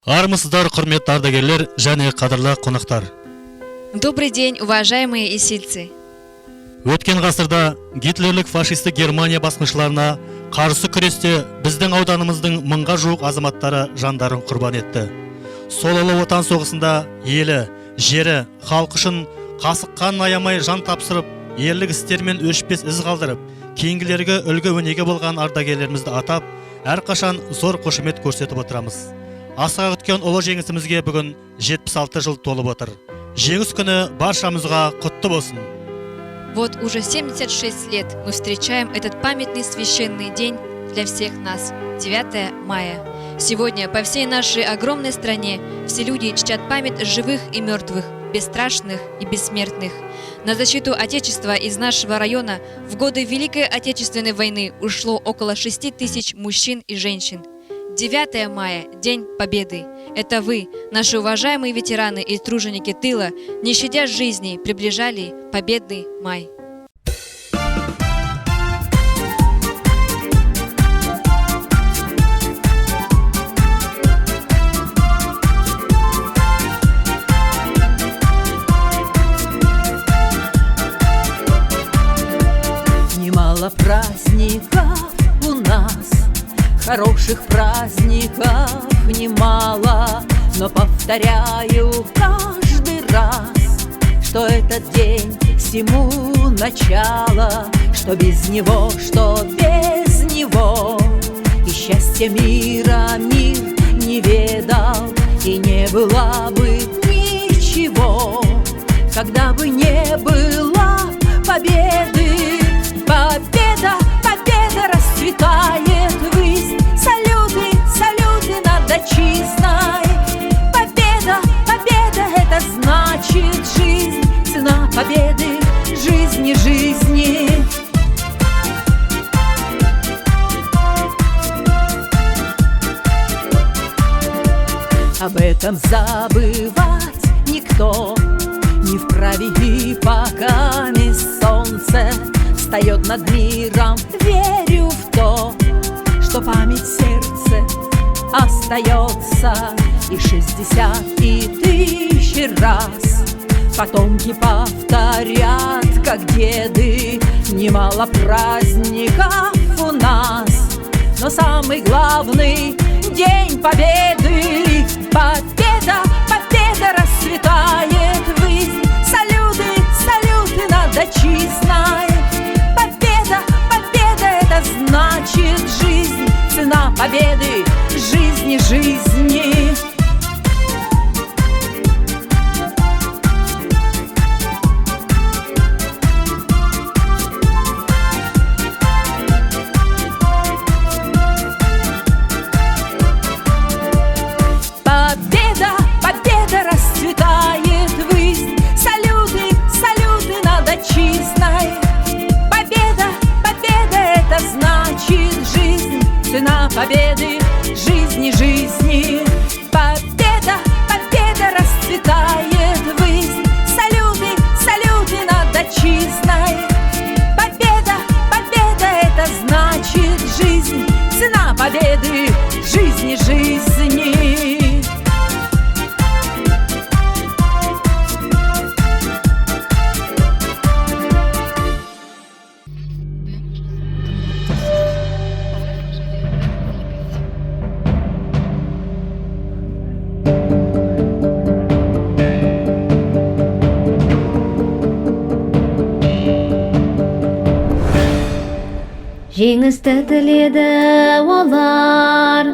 Армысыздар, құрметті ардагерлер және қадірлі қонақтар. Добрый день, уважаемые исильцы. Өткен ғасырда гитлерлік фашисті Германия басқыншыларына қарсы күресте біздің ауданымыздың мыңға жуық азаматтары жандарын құрбан етті. Сол ұлы отан соғысында елі, жері, халқы үшін қасық қан аямай жан тапсырып, ерлік істермен өшпес із қалдырып, кейінгілерге үлгі өнеге болған ардагерлерімізді атап, әрқашан зор қошемет көрсетіп отырамыз. Асыға күткен ұлы жеңісімізге бүгін 76 жыл толып отыр. Жеңіс күні баршамызға құтты болсын. Вот уже 76 лет мы встречаем этот памятный священный день для всех нас, 9 мая. Сегодня по всей нашей огромной стране все люди чтят память живых и мертвых, бесстрашных и бессмертных. На защиту Отечества из нашего района в годы Великой Отечественной войны ушло около 6 тысяч мужчин и женщин. 9 мая – День Победы. Это вы, наши уважаемые ветераны и труженики тыла, не щадя жизни, приближали победный май. Немало праздников у нас, хороших праздников немало, но повторяю каждый раз, что этот день всему начало, что без него, что без него, и счастья мира мир не ведал, и не было бы ничего, когда бы не было победы. Победа, победа расцветает ввысь, салюты, салюты над отчизной. Победа, победа, это значит жизнь, цена победы, жизни, жизни. Об этом забывать никто не вправе, и пока не солнце встает над миром, верю в то, что память в сердце остается, и 60, и 1000 раз потомки повторят, как деды. Немало праздников у нас, но самый главный День Победы. Победа, победа расцветает ввысь, салюты, салюты над отчизной. Победа, победа, это значит жизнь, цена победы, жизни, жизни. Победа, победа расцветает ввысь, салюты, салюты над отчизной. Победа, победа, это значит жизнь, цена победы, жизни, жизни. Победа, победа расцветает ввысь, салюты, салюты над отчизной. Победа, победа, это значит жизнь, цена победы, жизни, жизни. Жеңісті тіледі олар,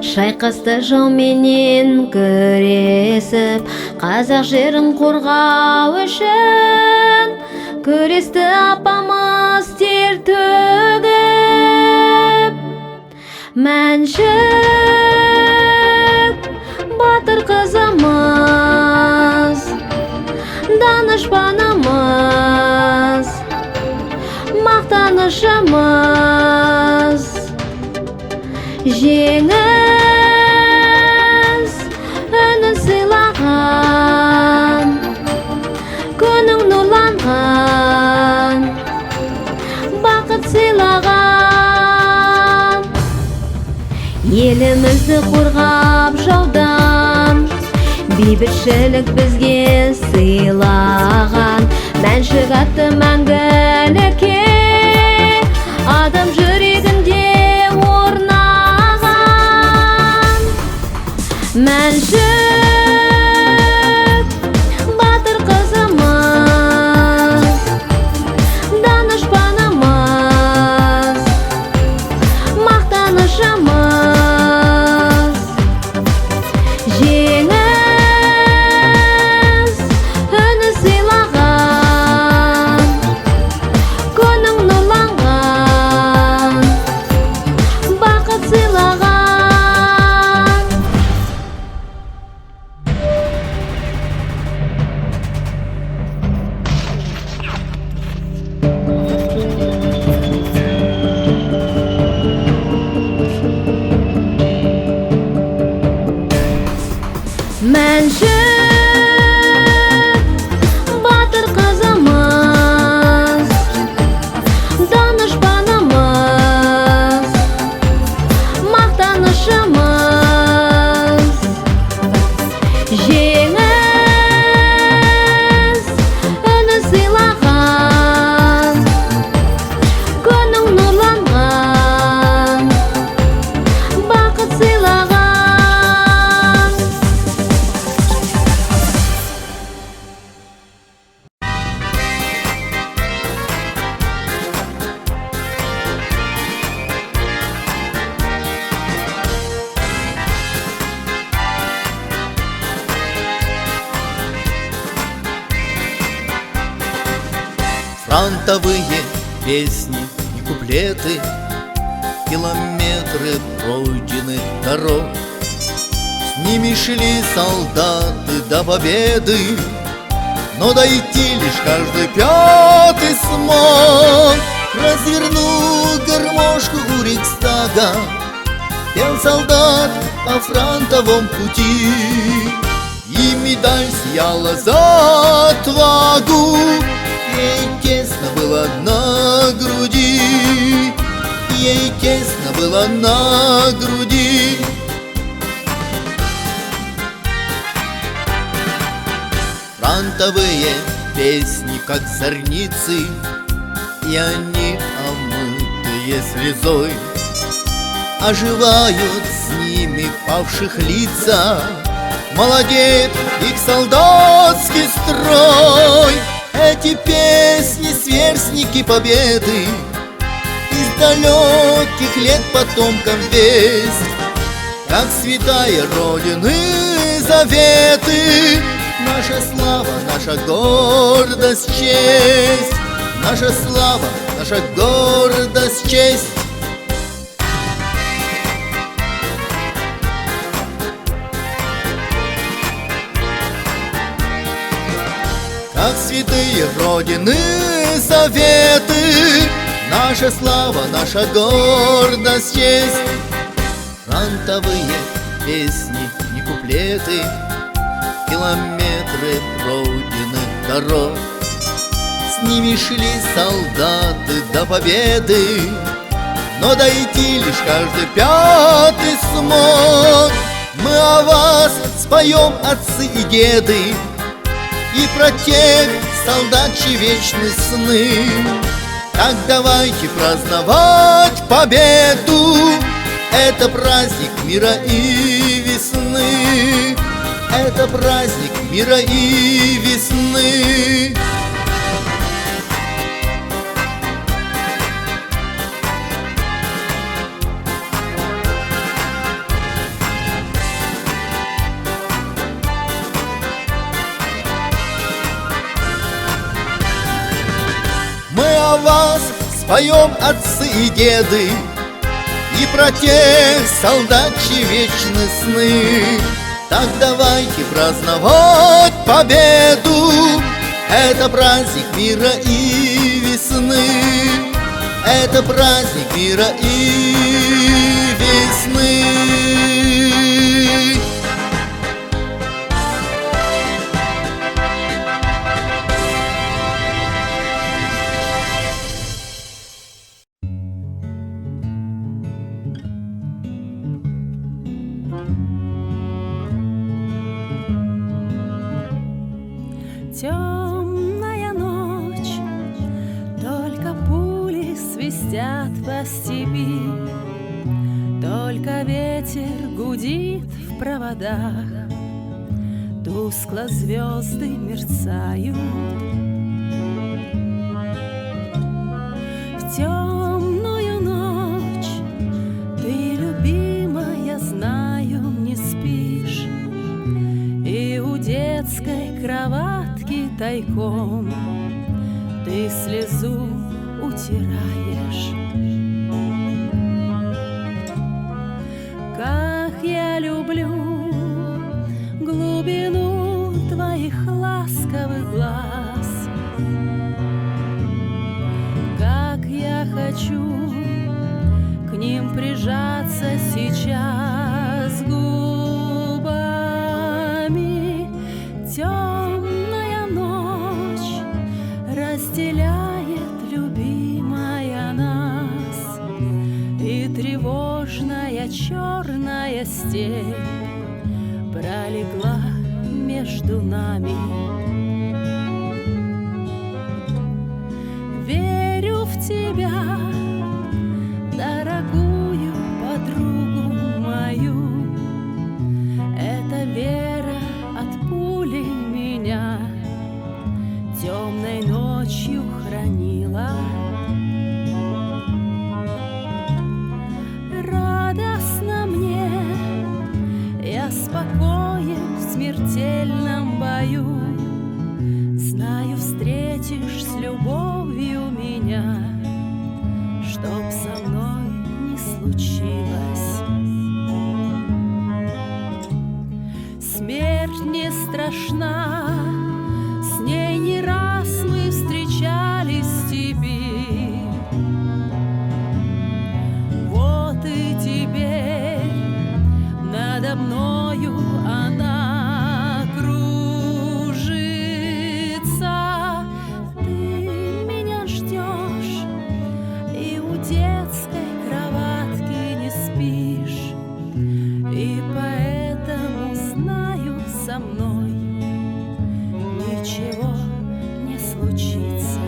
шайқасты жауменен күресіп, қазақ жерін қорғау үшін күресті апамыз тер төгіп. Мәншүк батыр қызымыз, данышпанымыз, мақтанышымыз. Жеңіс үнін сыйлаған, күнің нұрланған, бақыт сыйлаған. Елімізді қорғап бейбітшілік бізге сыйлаған, мәншік атты мәңгілікке адам жүрегінде орнаған. Мәншік батыр қызымыз, данышпанымыз, мақтанышымыз. Жеңіс үні сыйлаған, күнің нұрланған, бақыт сыйлаған. Мәншік батыр қызымыз, данышпанымыз, мақтанышымыз. Жеңіс үні сыйлаған, күнің нұрланған, бақыт сыйлаған. Фронтовые песни и куплеты, километры пройденных дорог. С ними шли солдаты до победы, но дойти лишь каждый пятый смог. Развернул гармошку у Рейхстага, пел солдат о фронтовом пути, и медаль сияла за отвагу. Ей тесно было на груди, ей тесно было на груди. Фронтовые песни, как зорницы, и они, омытые слезой, оживают с ними павших лица. Молодеет их солдатский строй. Эти песни — сверстники победы, из далеких лет потомкам весть, как святая Родины заветы. Наша слава, наша гордость, честь, наша слава, наша гордость, честь. Как святые Родины заветы, наша слава, наша гордость, честь. Фронтовые песни и куплеты, километры пройденных дорог. С ними шли солдаты до победы, но дойти лишь каждый пятый смог. Мы о вас споем, отцы и деды, и про тех солдат, чьи вечные сны. Так давайте праздновать победу, это праздник мира и весны, это праздник мира и весны. Мы о вас споем, отцы и деды, и про тех солдат, чьи вечны сны. Так давайте праздновать победу, это праздник мира и весны, это праздник мира и весны. Темная ночь, только пули свистят по степи, только ветер гудит в проводах, тускло звезды мерцают. В темную ночь ты, любимая, знаю, не спишь, и у детской кроватки тайком ты слезу утираешь. Как я люблю глубину твоих ласковых глаз, как я хочу к ним прижаться сейчас губами. Темная ночь разделяет, любимая, нас, и тревожная черная степь пролегла между нами. Верю в тебя, дорогую подругу мою. Эта вера от пули меня темной ночью хранила. Радостно мне, я спокоен в смертельном бою. Знаю, встретишь с любовью меня, чтоб со мной не случилось. Смерть не страшна, с ней не раз мы встречались в степи. Вот и теперь надо мною она кружится. Ты меня ждешь и у детской кроватки не спишь, и поэтому знаю, со мной ничего не случится.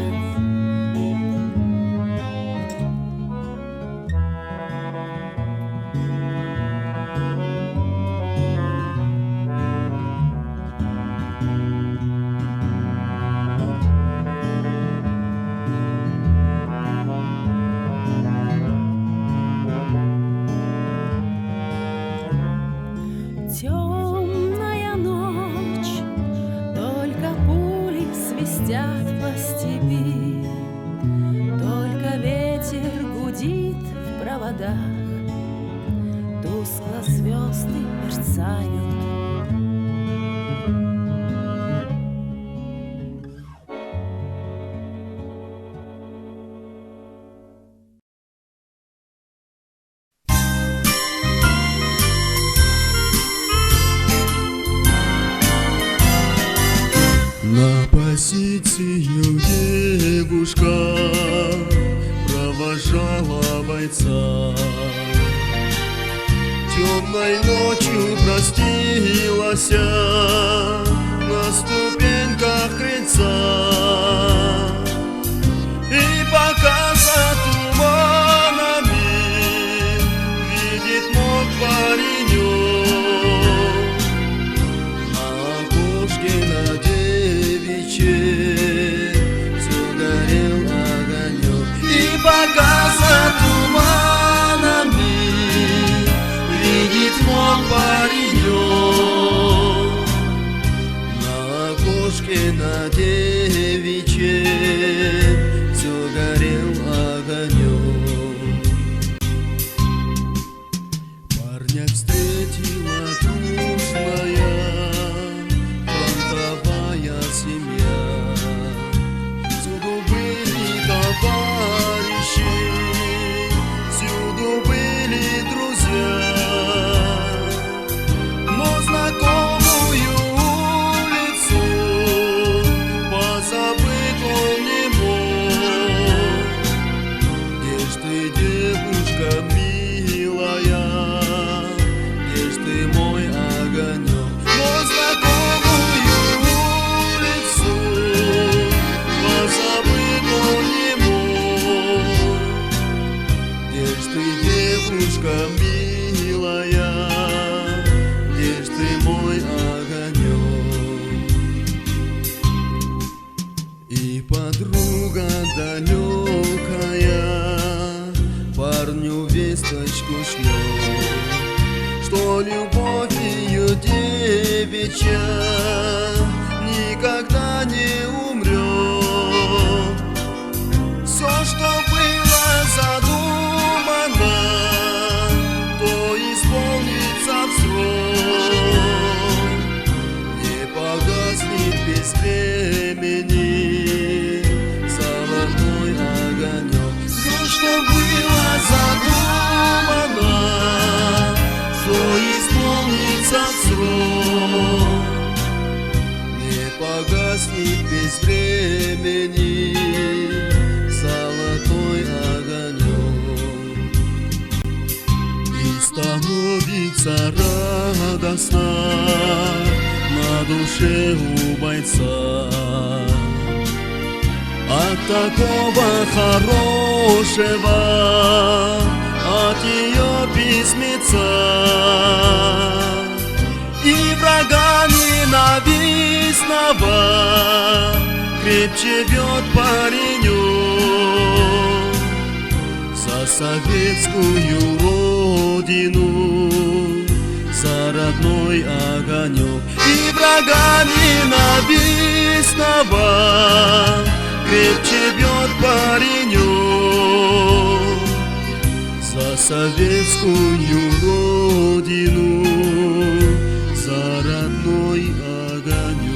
Темная ночь, только пули свистят по степи, только ветер гудит в проводах, тускло звезды мерцают. На позицию девушка провожала бойца. Темной ночью простилась на ступеньках крыльца, и пока за туманами видит мог паренек на окошке на все горел огонек. И пока за туманами видит мог паренек на печаль никогда не умрет. Все, что было задумано, то исполнится в срок. Не погаснет без времени золотой огонек. Все, что было задумано, все исполнится в срок. Не погаснет без времени золотой огонек. И становится радостно на душе у бойца от такого хорошего, от ее письмеца. И врага ненавистного крепче бьет паренек за советскую родину, за родной огонек. И врага ненавистного крепче бьет паренек за советскую родину, за родной огонек.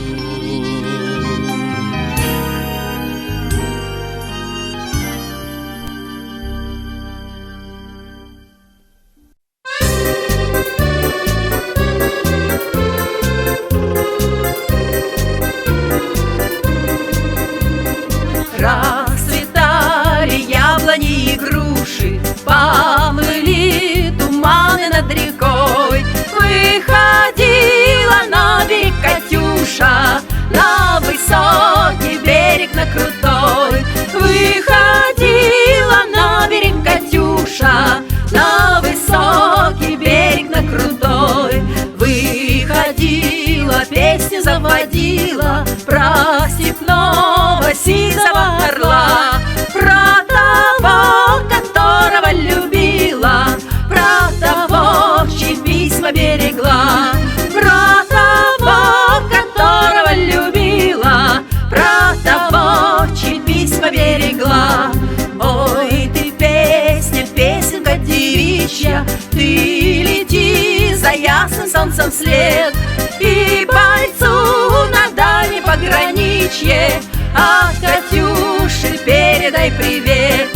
Расцветали яблони и груши, поплыли туманы над рекой. Выходила на берег Катюша, на высокий берег, на крутой. Выходила на берег Катюша, на высокий берег, на крутой. Выходила, песню заводила про степного сизого орла, про того, которого любила, про того, чьи письма берегла, про того, которого любила, про того, чьи письма берегла. Ой, ты песня, песенка девичья, ты лети за ясным солнцем вслед, и бойцу на дальнем пограничье от Катюши передай привет.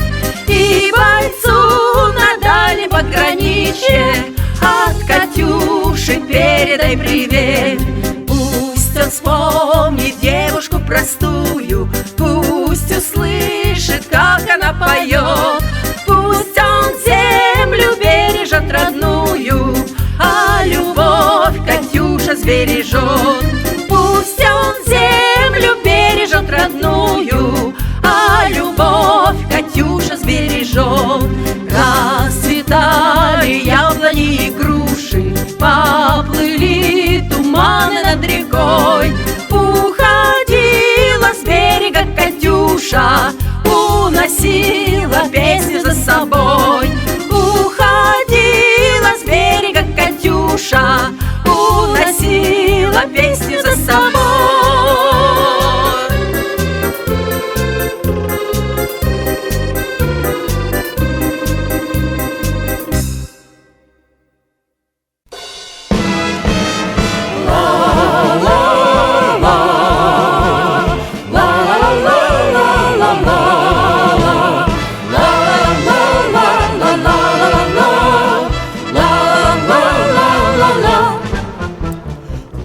И бойцу на дальнем пограничье от Катюши передай привет. Пусть он вспомнит девушку простую, пусть услышит, как она поет. Пусть он землю бережет родную, а любовь Катюша сбережет. Пусть он землю бережет родную, а любовь Катюша сбережет. Расцветали яблони и груши, поплыли туманы над рекой. Уходила с берега Катюша, уносила песню за собой. Уходила с берега Катюша, уносила песню за собой.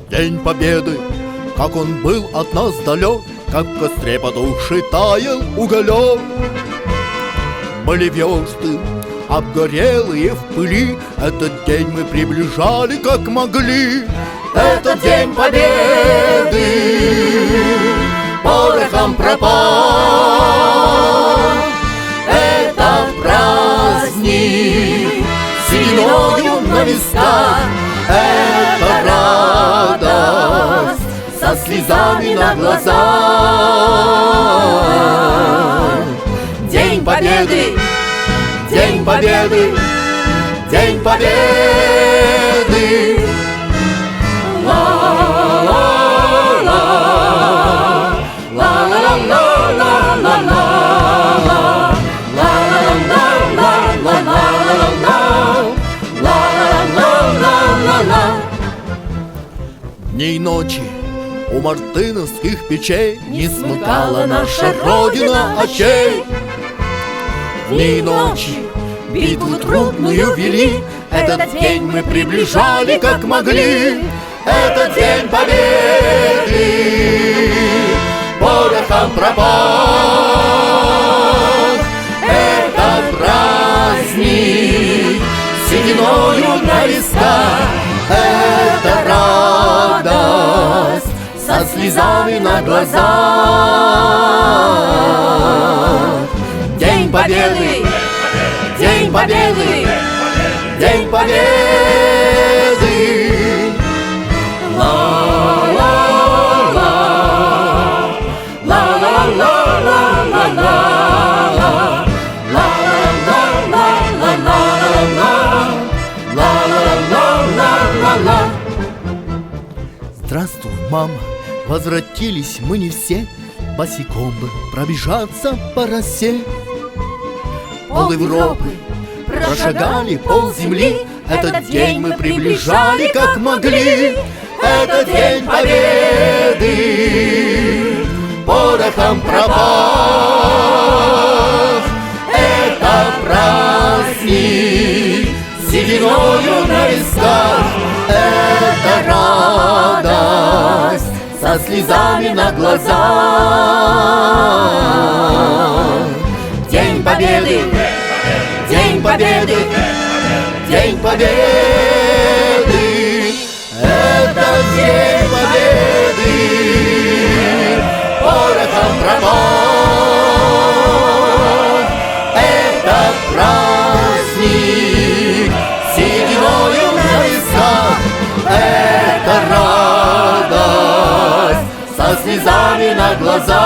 День Победы, как он был от нас далек, как в костре потухший таял уголек. Были звезды, обгорелые в пыли, этот день мы приближали как могли. Этот день Победы порохом пропал. Этот праздник сединою на висках, это радость со слезами на глазах. День Победы, День Победы, День Победы. Дни и ночи у мартыновских печей не смыкала наша Родина очей. Дни и ночи битву трудную вели, этот день мы приближали как могли. Этот день победы порохом пропах. Это праздник сединою на висках. Это радость со слезами на глазах. День победы, день победы, день победы. Здравствуй, мама, возвратились мы не все, босиком бы пробежаться по росе. Пол Европы прошагали, пол земли, этот день мы приближали как могли. Это день победы порохом пропах. Это праздник сединою на висках. Это радость со слезами на глазах. День победы, день победы, день победы. Это день победы порохом пропах. Это праздник сединою на висках. Это радость со слезами на глазах.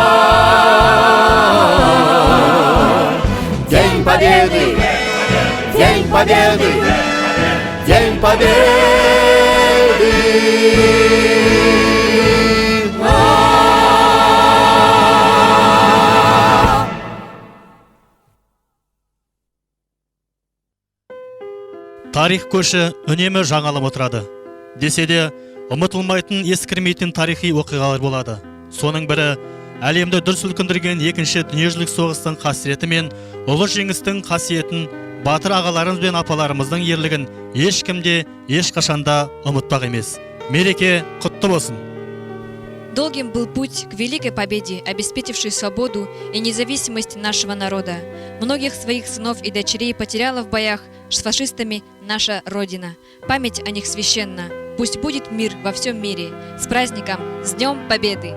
День победы, день победы, день победы. Тарих көші үнемі жаңалып отырады. Десе де, ұмытылмайтын, ескірмейтін тарихи оқиғалар болады. Соның бірі, әлемді дүр сілкіндірген екінші дүниежүзілік соғыстың қасіреті мен ұлы жеңістің қасиетін, батыр ағаларымыз бен апаларымыздың ерлігін ешкімде, ешқашанда ұмытпақ емес. Мереке құтты болсын. Долгим был путь к великой победе, обеспечившей свободу и независимость нашего народа. Многих своих сынов и дочерей потеряла в боях с фашистами наша Родина. Память о них священна. Пусть будет мир во всем мире. С праздником, с Днем Победы!